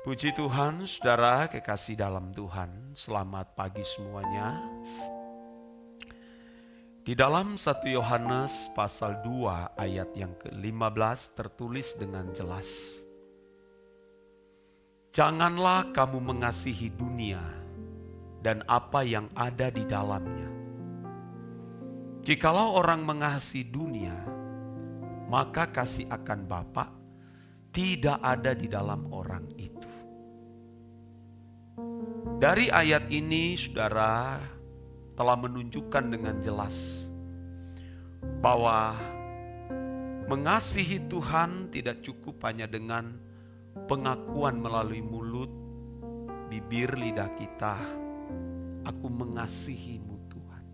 Puji Tuhan, saudara kekasih dalam Tuhan, selamat pagi semuanya. Di dalam 1 Yohanes pasal 2 ayat yang ke-15 tertulis dengan jelas, "Janganlah kamu mengasihi dunia dan apa yang ada di dalamnya. Jikalau orang mengasihi dunia, maka kasih akan Bapa tidak ada di dalam orang itu." Dari ayat ini, saudara, telah menunjukkan dengan jelas bahwa mengasihi Tuhan tidak cukup hanya dengan pengakuan melalui mulut, bibir, lidah kita. Aku mengasihimu Tuhan.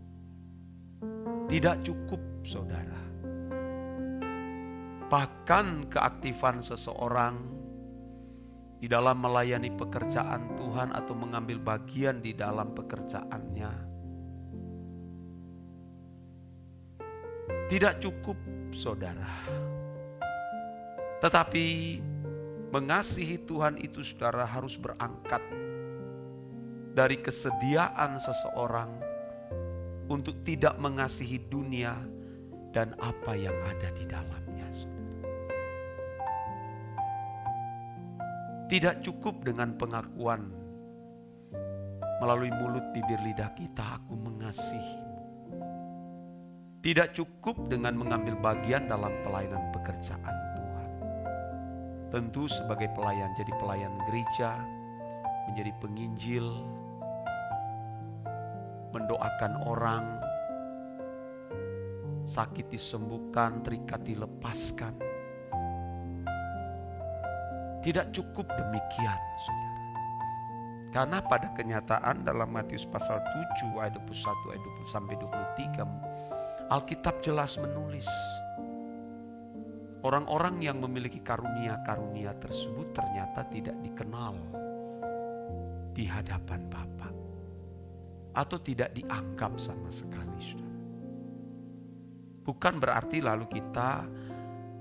Tidak cukup, saudara. Bahkan keaktifan seseorang di dalam melayani pekerjaan Tuhan atau mengambil bagian di dalam pekerjaannya tidak cukup, saudara. Tetapi mengasihi Tuhan itu, saudara, harus berangkat dari kesediaan seseorang untuk tidak mengasihi dunia dan apa yang ada di dalamnya. Tidak cukup dengan pengakuan melalui mulut, bibir, lidah kita, aku mengasihimu. Tidak cukup dengan mengambil bagian dalam pelayanan pekerjaan Tuhan. Tentu sebagai pelayan, jadi pelayan gereja, menjadi penginjil, mendoakan orang, sakit disembuhkan, terikat dilepaskan. Tidak cukup demikian, saudara. Karena pada kenyataan dalam Matius pasal 7 ayat 21 ayat 20 sampai 23, Alkitab jelas menulis orang-orang yang memiliki karunia-karunia tersebut ternyata tidak dikenal di hadapan Bapa atau tidak dianggap sama sekali, saudara. Bukan berarti lalu kita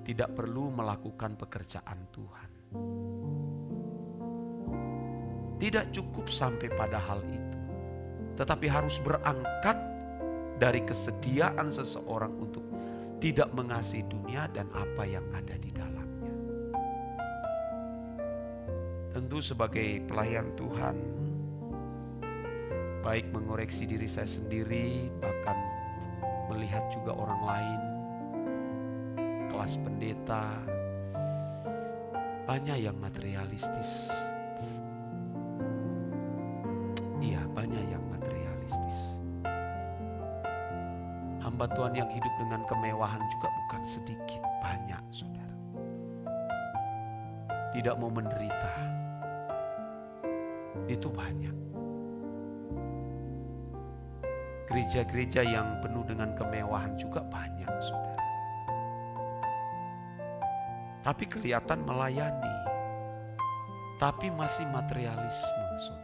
tidak perlu melakukan pekerjaan Tuhan. Tidak cukup sampai pada hal itu, tetapi harus berangkat dari kesediaan seseorang untuk tidak mengasihi dunia dan apa yang ada di dalamnya. Tentu sebagai pelayan Tuhan, baik mengoreksi diri saya sendiri, bahkan melihat juga orang lain, kelas pendeta, banyak yang materialistis. Iya, banyak yang materialistis. Hamba Tuhan yang hidup dengan kemewahan juga bukan sedikit, banyak, saudara. Tidak mau menderita, itu banyak. Gereja-gereja yang penuh dengan kemewahan juga banyak, saudara. Tapi kelihatan melayani, tapi masih materialisme, saudara.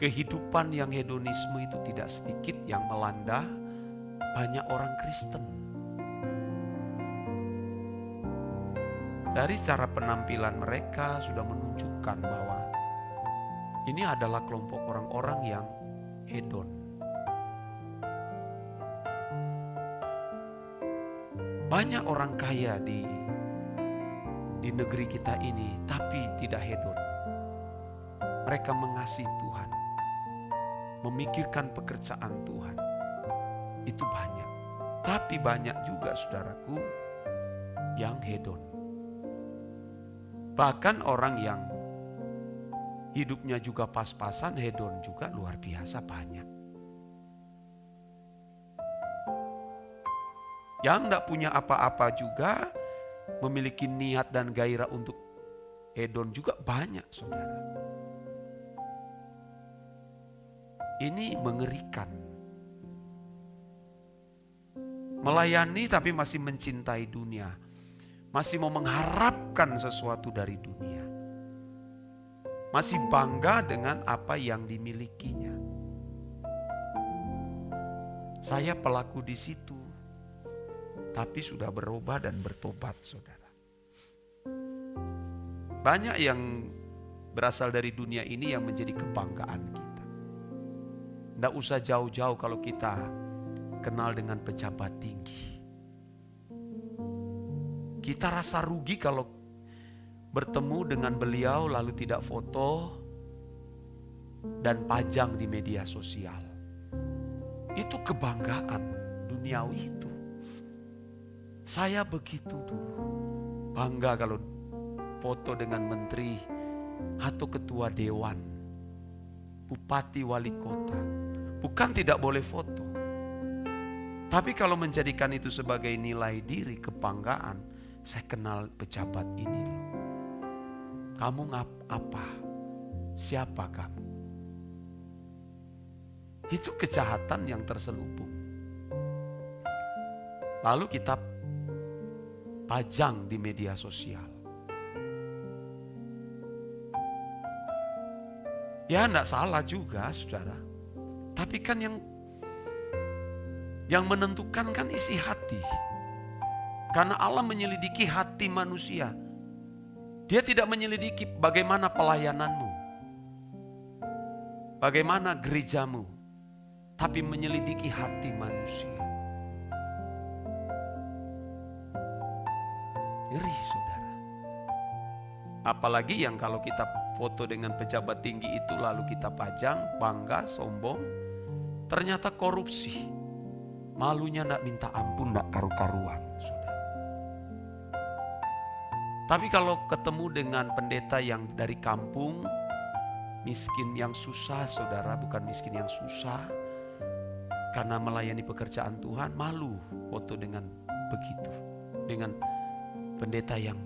Kehidupan yang hedonisme itu tidak sedikit yang melanda banyak orang Kristen. Dari cara penampilan mereka sudah menunjukkan bahwa ini adalah kelompok orang-orang yang hedon. Banyak orang kaya di negeri kita ini, tapi tidak hedon. Mereka mengasihi Tuhan, memikirkan pekerjaan Tuhan. Itu banyak. Tapi banyak juga, saudaraku, yang hedon. Bahkan orang yang hidupnya juga pas-pasan, hedon juga luar biasa banyak. Yang tidak punya apa-apa juga, memiliki niat dan gairah untuk hedon juga banyak, saudara. Ini mengerikan. Melayani tapi masih mencintai dunia. Masih mau mengharapkan sesuatu dari dunia. Masih bangga dengan apa yang dimilikinya. Saya pelaku di situ. Tapi sudah berubah dan bertobat, saudara. Banyak yang berasal dari dunia ini yang menjadi kebanggaan kita. Tidak usah jauh-jauh kalau kita kenal dengan pejabat tinggi. Kita rasa rugi kalau bertemu dengan beliau lalu tidak foto dan pajang di media sosial. Itu kebanggaan duniawi itu. Saya begitu dulu. Bangga kalau foto dengan menteri atau ketua dewan, bupati, wali kota. Bukan tidak boleh foto. Tapi kalau menjadikan itu sebagai nilai diri, kebanggaan, saya kenal pejabat ini loh. Kamu apa? Siapa kamu? Itu kejahatan yang terselubung. Lalu kita pajang di media sosial. Ya enggak salah juga saudara. Tapi kan yang menentukan kan isi hati. Karena Allah menyelidiki hati manusia. Dia tidak menyelidiki bagaimana pelayananmu. Bagaimana gerejamu. Tapi menyelidiki hati manusia. Ngeri saudara. Apalagi yang kalau kita foto dengan pejabat tinggi itu lalu kita pajang, bangga, sombong. Ternyata korupsi. Malunya nak minta ampun, nak karu-karuan. Saudara. Tapi kalau ketemu dengan pendeta yang dari kampung, miskin yang susah saudara, bukan miskin yang susah. Karena melayani pekerjaan Tuhan, malu foto dengan begitu. Dengan pendeta yang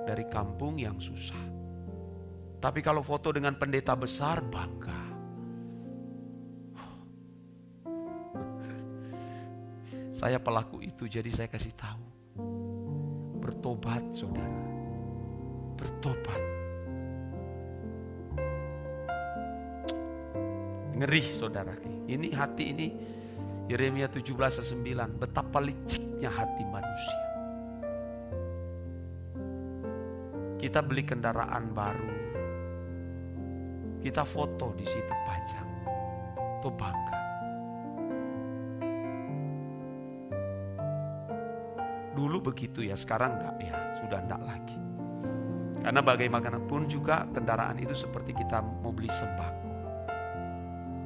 dari kampung yang susah. Tapi kalau foto dengan pendeta besar, bangga. Saya pelaku itu, jadi saya kasih tahu. Bertobat saudara. Bertobat. Ngeri saudara. Ini hati ini, Yeremia 17:9. Betapa liciknya hati manusia. Kita beli kendaraan baru. Kita foto di situ pajang. Itu bangga. Dulu begitu ya, sekarang enggak ya, sudah enggak lagi. Karena bagaimanapun juga kendaraan itu seperti kita mau beli sembako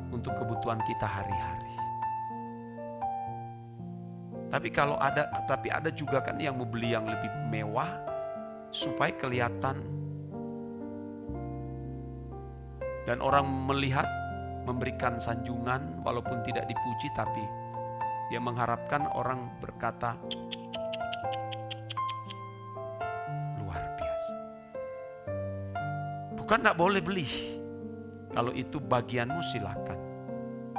untuk kebutuhan kita hari-hari. Tapi ada juga kan yang mau beli yang lebih mewah supaya kelihatan dan orang melihat, memberikan sanjungan walaupun tidak dipuji, tapi dia mengharapkan orang berkata luar biasa. Bukan tidak boleh beli. Kalau itu bagianmu silakan.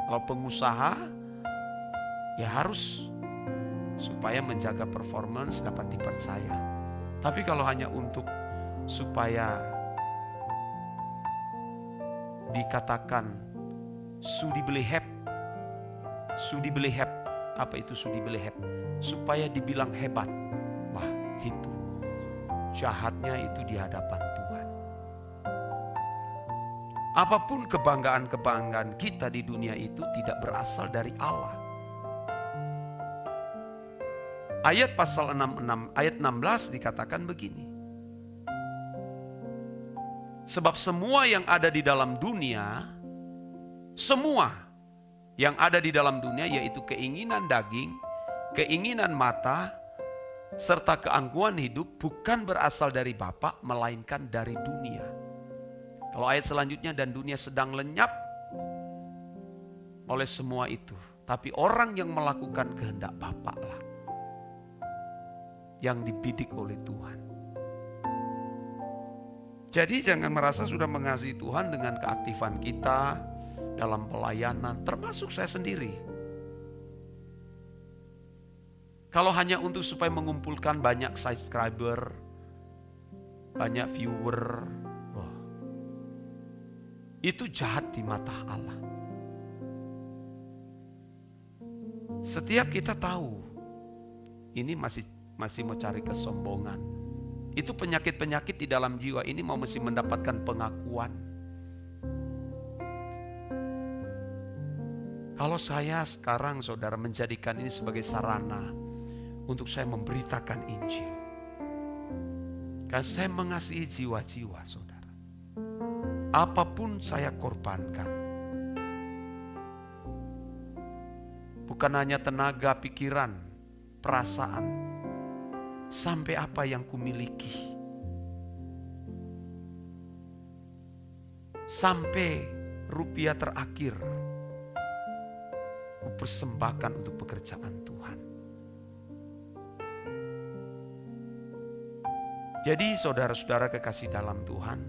Kalau pengusaha ya harus supaya menjaga performance dapat dipercaya. Tapi kalau hanya untuk supaya dikatakan sudi belehep. Apa itu sudi belehep? Supaya dibilang hebat. Wah, itu jahatnya itu di hadapan Tuhan. Apapun kebanggaan-kebanggaan kita di dunia itu tidak berasal dari Allah. Ayat pasal 66, ayat 16 dikatakan begini. Sebab semua yang ada di dalam dunia, semua yang ada di dalam dunia yaitu keinginan daging, keinginan mata, serta keangkuhan hidup bukan berasal dari Bapa melainkan dari dunia. Kalau ayat selanjutnya, dan dunia sedang lenyap oleh semua itu. Tapi orang yang melakukan kehendak Bapa lah yang dibidik oleh Tuhan. Jadi jangan merasa sudah mengasihi Tuhan dengan keaktifan kita dalam pelayanan, termasuk saya sendiri. Kalau hanya untuk supaya mengumpulkan banyak subscriber, banyak viewer, itu jahat di mata Allah. Setiap kita tahu, ini masih mau cari kesombongan. Itu penyakit-penyakit di dalam jiwa ini mau mesti mendapatkan pengakuan. Kalau saya sekarang saudara menjadikan ini sebagai sarana untuk saya memberitakan Injil. Karena saya mengasihi jiwa-jiwa saudara. Apapun saya korbankan. Bukan hanya tenaga, pikiran, perasaan, sampai apa yang kumiliki. Sampai rupiah terakhir kupersembahkan untuk pekerjaan Tuhan. Jadi saudara-saudara kekasih dalam Tuhan,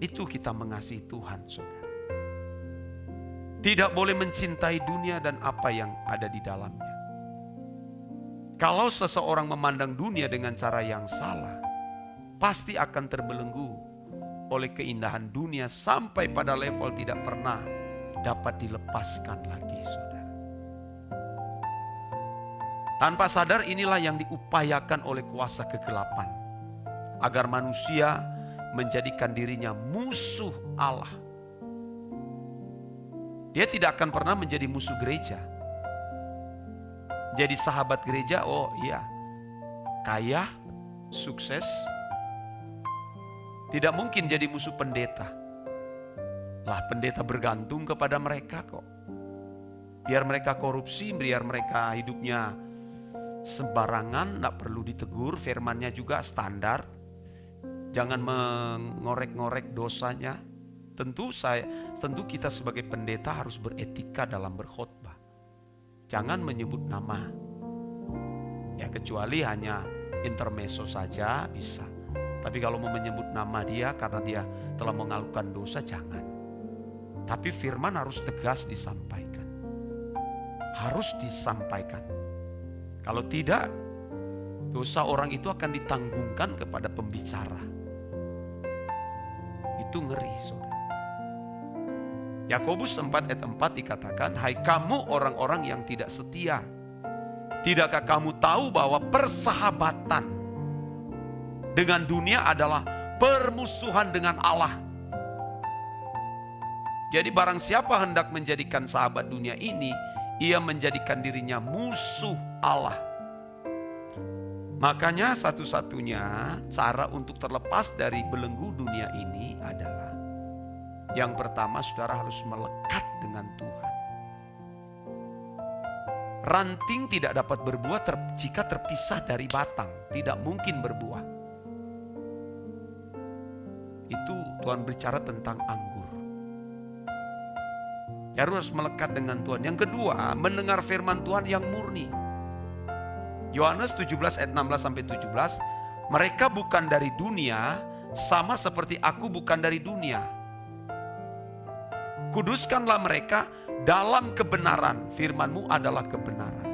itu kita mengasihi Tuhan saudara. Tidak boleh mencintai dunia dan apa yang ada di dalamnya. Kalau seseorang memandang dunia dengan cara yang salah, pasti akan terbelenggu oleh keindahan dunia sampai pada level tidak pernah dapat dilepaskan lagi, saudara. Tanpa sadar inilah yang diupayakan oleh kuasa kegelapan, agar manusia menjadikan dirinya musuh Allah. Dia tidak akan pernah menjadi musuh gereja. Jadi sahabat gereja, oh iya, kaya, sukses. Tidak mungkin jadi musuh pendeta. Lah pendeta bergantung kepada mereka kok. Biar mereka korupsi, biar mereka hidupnya sembarangan, tidak perlu ditegur, firmannya juga standar. Jangan mengorek-ngorek dosanya. Tentu kita sebagai pendeta harus beretika dalam berkhotbah. Jangan menyebut nama. Ya kecuali hanya intermezzo saja bisa. Tapi kalau mau menyebut nama dia karena dia telah mengalukan dosa, jangan. Tapi firman harus tegas disampaikan. Harus disampaikan. Kalau tidak, dosa orang itu akan ditanggungkan kepada pembicara. Itu ngeri, saudara. Yakobus 4 ayat 4 dikatakan, hai kamu orang-orang yang tidak setia. Tidakkah kamu tahu bahwa persahabatan dengan dunia adalah permusuhan dengan Allah? Jadi barang siapa hendak menjadikan sahabat dunia ini, ia menjadikan dirinya musuh Allah. Makanya satu-satunya cara untuk terlepas dari belenggu dunia ini adalah yang pertama, saudara harus melekat dengan Tuhan. Ranting tidak dapat berbuah jika terpisah dari batang. Tidak mungkin berbuah. Itu Tuhan berbicara tentang anggur. Harus melekat dengan Tuhan. Yang kedua, mendengar firman Tuhan yang murni. Yohanes 17 ayat 16-17, mereka bukan dari dunia, sama seperti aku bukan dari dunia. Kuduskanlah mereka dalam kebenaran, firman-Mu adalah kebenaran.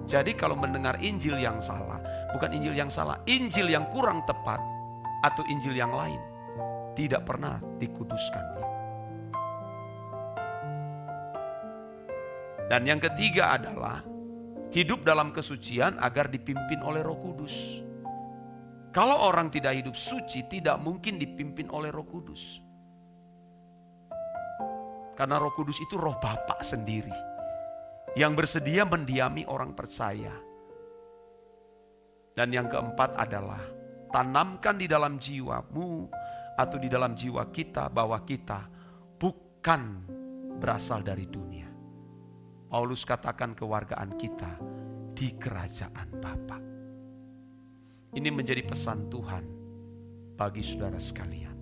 Jadi kalau mendengar Injil yang salah, bukan Injil yang salah, Injil yang kurang tepat atau Injil yang lain, tidak pernah dikuduskan. Dan yang ketiga adalah hidup dalam kesucian agar dipimpin oleh Roh Kudus. Kalau orang tidak hidup suci, tidak mungkin dipimpin oleh Roh Kudus. Karena Roh Kudus itu Roh Bapa sendiri yang bersedia mendiami orang percaya. Dan yang keempat adalah tanamkan di dalam jiwamu atau di dalam jiwa kita bahwa kita bukan berasal dari dunia. Paulus katakan kewargaan kita di kerajaan Bapa. Ini menjadi pesan Tuhan bagi saudara sekalian.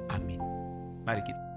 Amin. Mari kita